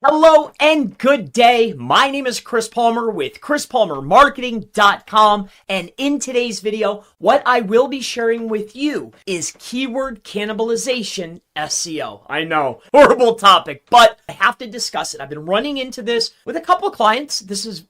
Hello and good day. My name is Chris Palmer with chrispalmermarketing.com, and in today's video, what I will be sharing with you is keyword cannibalization SEO. I know, horrible topic, but I have to discuss it. I've been running into this with a couple of clients. This is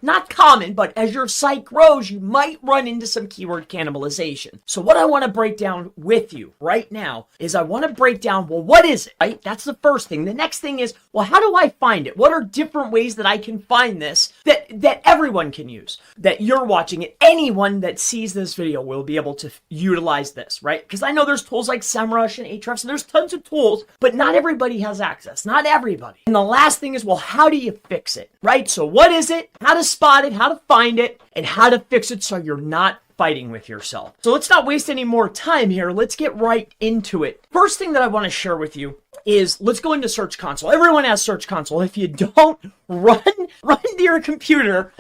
not common, but as your site grows, you might run into some keyword cannibalization. So what I want to break down with you right now is I want to break down, well, what is it, right? That's the first thing. The next thing is, well, how do I find it? What are different ways that I can find this that everyone can use, that you're watching it? Anyone that sees this video will be able to utilize this, right? Because I know there's tools like SEMrush and Ahrefs, and there's tons of tools, but not everybody has access. Not everybody. And the last thing is, well, how do you fix it, right? So what is it? How to spot it, how to find it, and how to fix it so you're not fighting with yourself. So let's not waste any more time here. Let's get right into it. First thing that I want to share with you is let's go into Search Console. Everyone has Search Console. If you don't, run to your computer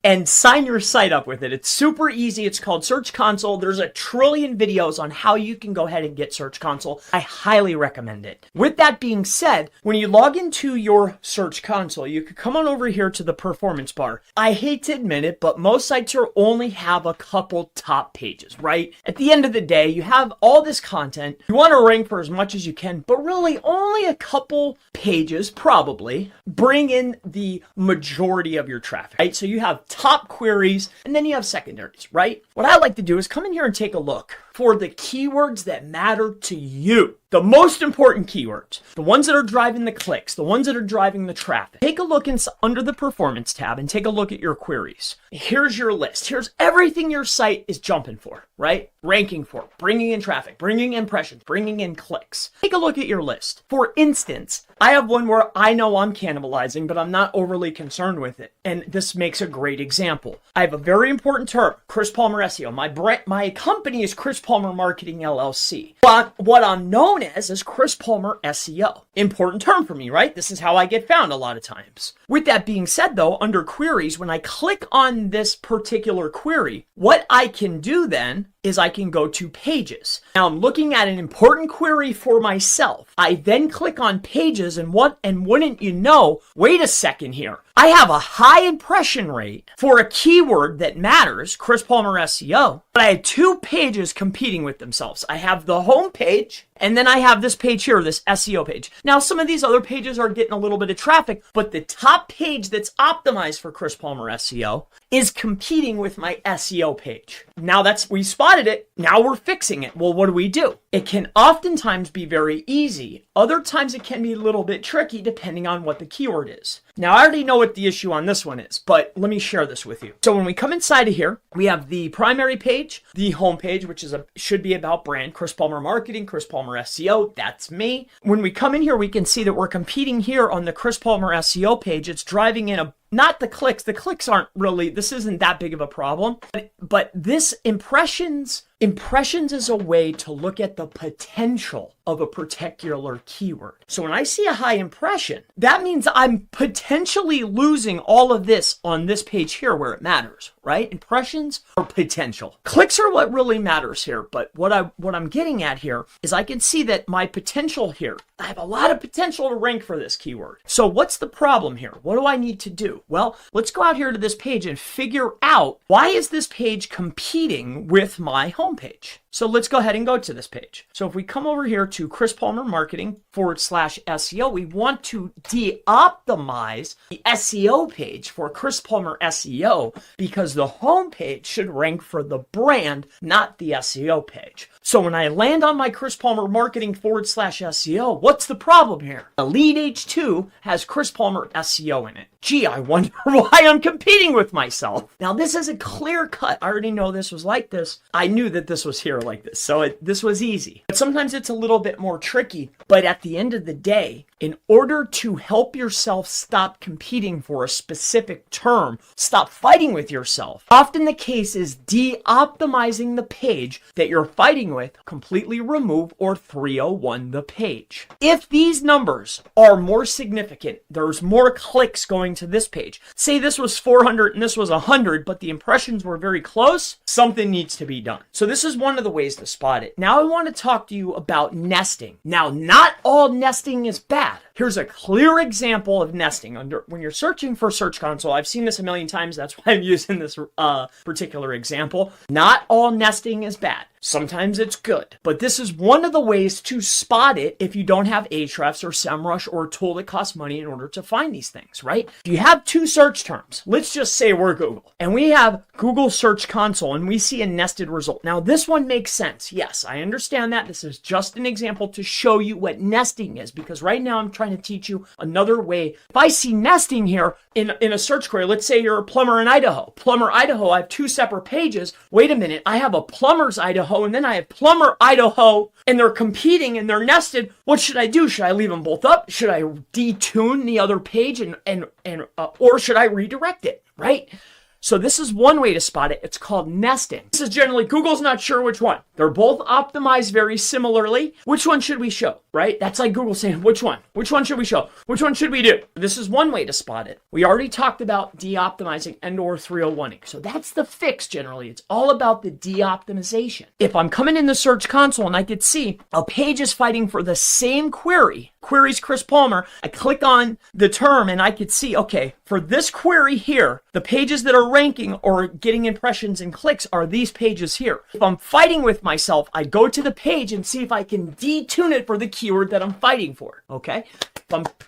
and sign your site up with it. It's super easy. It's called Search Console. There's a trillion videos on how you can go ahead and get Search Console. I highly recommend it. With that being said, when you log into your Search Console, you could come on over here to the performance bar. I hate to admit it, but most sites only have a couple top pages, right? At the end of the day, you have all this content. You want to rank for as much as you can, but really only a couple pages probably bring in the majority of your traffic, right? So you have top queries and then you have secondaries, right? What I like to do is come in here and take a look for the keywords that matter to you. The most important keywords, the ones that are driving the clicks, the ones that are driving the traffic. Take a look under the performance tab and take a look at your queries. Here's your list. Here's everything your site is jumping for, right? Ranking for, bringing in traffic, bringing in impressions, bringing in clicks. Take a look at your list. For instance, I have one where I know I'm cannibalizing, but I'm not overly concerned with it. And this makes a great example. I have a very important term, Chris Palmer SEO. My company is Chris Palmer Marketing LLC. But what I'm known as is Chris Palmer SEO. Important term for me, right? This is how I get found a lot of times. With that being said though, under queries, when I click on this particular query, what I can do then is I can go to pages. Now I'm looking at an important query for myself. I then click on pages and wouldn't you know, wait a second here. I have a high impression rate for a keyword that matters, Chris Palmer SEO, but I had two pages competing with themselves. I have the home page and then I have this page here, this SEO page. Now, some of these other pages are getting a little bit of traffic, but the top page that's optimized for Chris Palmer SEO is competing with my SEO page. Now we spotted it. Now we're fixing it. Well, what do? It can oftentimes be very easy. Other times it can be a little bit tricky depending on what the keyword is. Now, I already know what the issue on this one is, but let me share this with you. So when we come inside of here, we have the primary page, the home page, which should be about brand, Chris Palmer Marketing, Chris Palmer SEO. That's me. When we come in here, we can see that we're competing here on the Chris Palmer SEO page. It's driving in not the clicks. The clicks aren't really, this isn't that big of a problem, but this impressions is a way to look at the potential of a particular keyword. So when I see a high impression, that means I'm potentially losing all of this on this page here where it matters, right? Impressions are potential. Clicks are what really matters here. But what I'm getting at here is I can see that my potential here, I have a lot of potential to rank for this keyword. So what's the problem here? What do I need to do? Well, let's go out here to this page and figure out why is this page competing with my homepage? So let's go ahead and go to this page. So if we come over here to Chris Palmer Marketing /SEO, we want to de-optimize the SEO page for Chris Palmer SEO because the home page should rank for the brand, not the SEO page. So when I land on my Chris Palmer Marketing /SEO, what's the problem here? The lead H2 has Chris Palmer SEO in it. Gee, I wonder why I'm competing with myself. Now this is a clear cut. I already know this was like this. I knew that this was here like this. So this was easy. But sometimes it's a little bit more tricky. But at the end of the day, in order to help yourself stop competing for a specific term, stop fighting with yourself, often the case is de-optimizing the page that you're fighting with, completely remove or 301 the page. If these numbers are more significant, there's more clicks going to this page. Say this was 400 and this was 100, but the impressions were very close, something needs to be done. So this is one of the ways to spot it. Now I want to talk to you about nesting. Now, not all nesting is bad. Here's a clear example of nesting. When you're searching for Search Console, I've seen this a million times. That's why I'm using this particular example. Not all nesting is bad. Sometimes it's good. But this is one of the ways to spot it if you don't have Ahrefs or SEMrush or a tool that costs money in order to find these things, right? If you have two search terms, let's just say we're Google, and we have Google Search Console, and we see a nested result. Now, this one makes sense. Yes, I understand that. This is just an example to show you what nesting is, because right now I'm trying to teach you another way. If I see nesting here in a search query, let's say you're a plumber in Idaho. Plumber Idaho, I have two separate pages. Wait a minute, I have a plumber's Idaho, and then I have plumber Idaho, and they're competing and they're nested. What should I do? Should I leave them both up? Should I detune the other page or should I redirect it, right? So this is one way to spot it. It's called nesting. This is generally, Google's not sure which one. They're both optimized very similarly. Which one should we show, right? That's like Google saying, which one? Which one should we show? Which one should we do? This is one way to spot it. We already talked about de-optimizing and/or 301ing. So that's the fix generally. It's all about the de-optimization. If I'm coming in the Search Console and I could see a page is fighting for the same query, queries Chris Palmer, I click on the term and I could see, okay, for this query here, the pages that are ranking or getting impressions and clicks are these pages here. If I'm fighting with myself, I go to the page and see if I can detune it for the keyword that I'm fighting for, okay?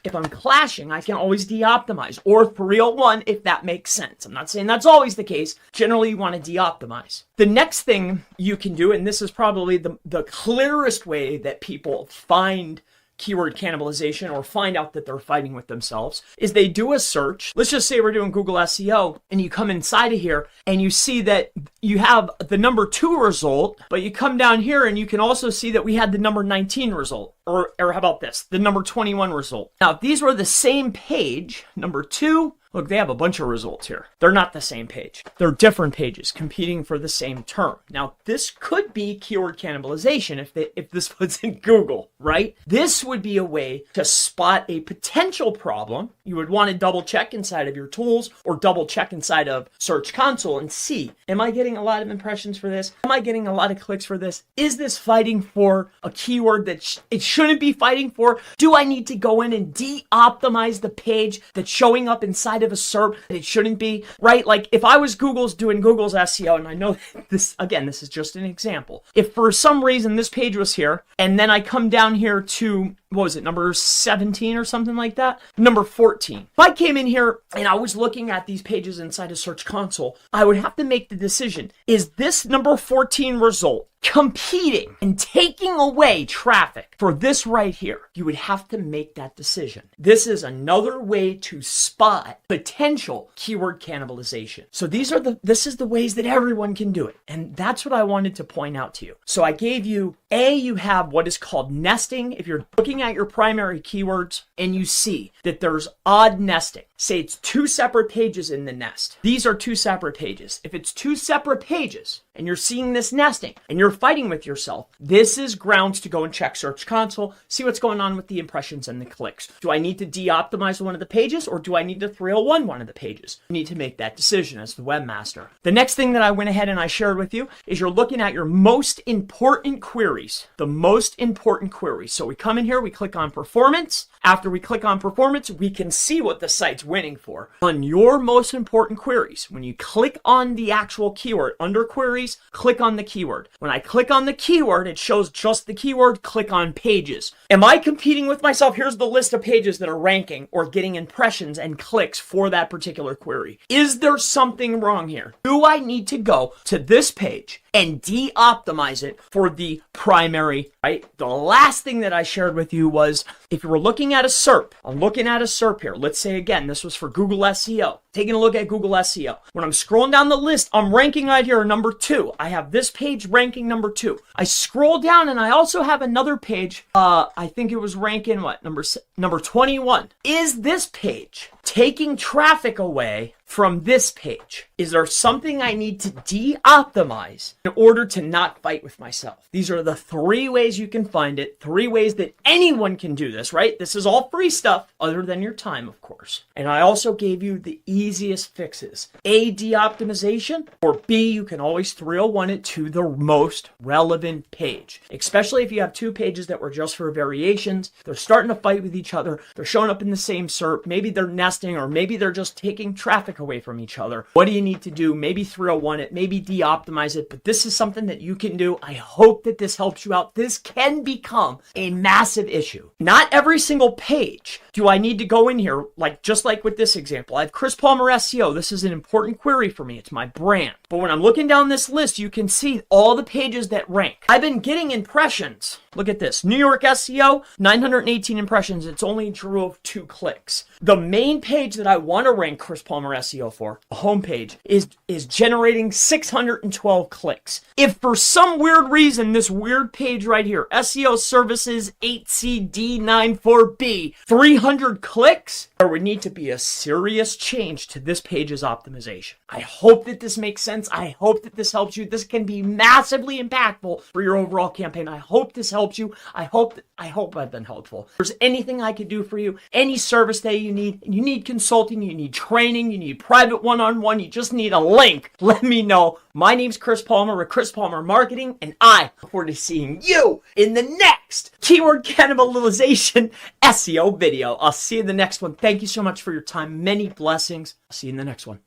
If I'm clashing, I can always de-optimize, or 301 if that makes sense. I'm not saying that's always the case. Generally, you want to de-optimize. The next thing you can do, and this is probably the clearest way that people find keyword cannibalization or find out that they're fighting with themselves, is they do a search. Let's just say we're doing Google SEO and you come inside of here and you see that you have the number 2 result, but you come down here and you can also see that we had the number 19 result. Or how about this? The number 21 result. Now, if these were the same page, number 2, look, they have a bunch of results here. They're not the same page. They're different pages competing for the same term. Now, this could be keyword cannibalization if this was in Google, right? This would be a way to spot a potential problem. You would want to double check inside of your tools or double check inside of Search Console and see, am I getting a lot of impressions for this? Am I getting a lot of clicks for this? Is this fighting for a keyword that it shouldn't be fighting for? Do I need to go in and de-optimize the page that's showing up inside of a SERP that it shouldn't be, right? Like if I was doing Google's SEO, and I know this, again, this is just an example. If for some reason this page was here, and then I come down here to, what was it, number 17 or something like that? Number 14. If I came in here and I was looking at these pages inside of Search Console, I would have to make the decision, is this number 14 result competing and taking away traffic for this right here? You would have to make that decision. This is another way to spot potential keyword cannibalization. So this is the ways that everyone can do it. And that's what I wanted to point out to you. So I gave you, you have what is called nesting. If you're looking at your primary keywords and you see that there's odd nesting, say it's 2 separate pages in the nest. These are 2 separate pages. If it's 2 separate pages and you're seeing this nesting and you're fighting with yourself, this is grounds to go and check Search Console, see what's going on with the impressions and the clicks. Do I need to de-optimize one of the pages or do I need to 301 one of the pages? You need to make that decision as the webmaster. The next thing that I went ahead and I shared with you is you're looking at your most important queries, the most important queries. So we come in here, we click on performance. After we click on performance, we can see what the site's winning for. On your most important queries, when you click on the actual keyword under queries, click on the keyword. When I click on the keyword, it shows just the keyword, click on pages. Am I competing with myself? Here's the list of pages that are ranking or getting impressions and clicks for that particular query. Is there something wrong here? Do I need to go to this page and de-optimize it for the primary, right? The last thing that I shared with you was, if you were looking at a SERP, I'm looking at a SERP here. Let's say again, this was for Google SEO. Taking a look at Google SEO. When I'm scrolling down the list, I'm ranking right here number 2. I have this page ranking number 2. I scroll down and I also have another page. I think it was ranking what? Number 21. Is this page taking traffic away from this page? Is there something I need to de-optimize in order to not fight with myself? These are the 3 ways you can find it, 3 ways that anyone can do this, right? This is all free stuff other than your time, of course. And I also gave you the easiest fixes. A, de-optimization, or B, you can always 301 it to the most relevant page. Especially if you have 2 pages that were just for variations, they're starting to fight with each other, they're showing up in the same SERP, maybe they're nesting, or maybe they're just taking traffic away from each other. What do you need to do? Maybe 301 it, maybe de-optimize it, but this is something that you can do. I hope that this helps you out. This can become a massive issue. Not every single page do I need to go in here, just like with this example. I have Chris Palmer SEO. This is an important query for me. It's my brand. But when I'm looking down this list, you can see all the pages that rank. I've been getting impressions. Look at this. New York SEO, 918 impressions. It's only drove 2 clicks. The main page that I want to rank Chris Palmer SEO for, a homepage, is generating 612 clicks. If for some weird reason, this weird page right here, SEO Services 8CD94B, 300 clicks, there would need to be a serious change to this page's optimization. I hope that this makes sense. I hope that this helps you. This can be massively impactful for your overall campaign. I hope this helps you. I hope I've been helpful. If there's anything I could do for you, any service that you need consulting, you need training, you need private one-on-one, you just need a link, let me know. My name's Chris Palmer with Chris Palmer Marketing, and I look forward to seeing you in the next Keyword Cannibalization SEO video. I'll see you in the next one. Thank you so much for your time. Many blessings. I'll see you in the next one.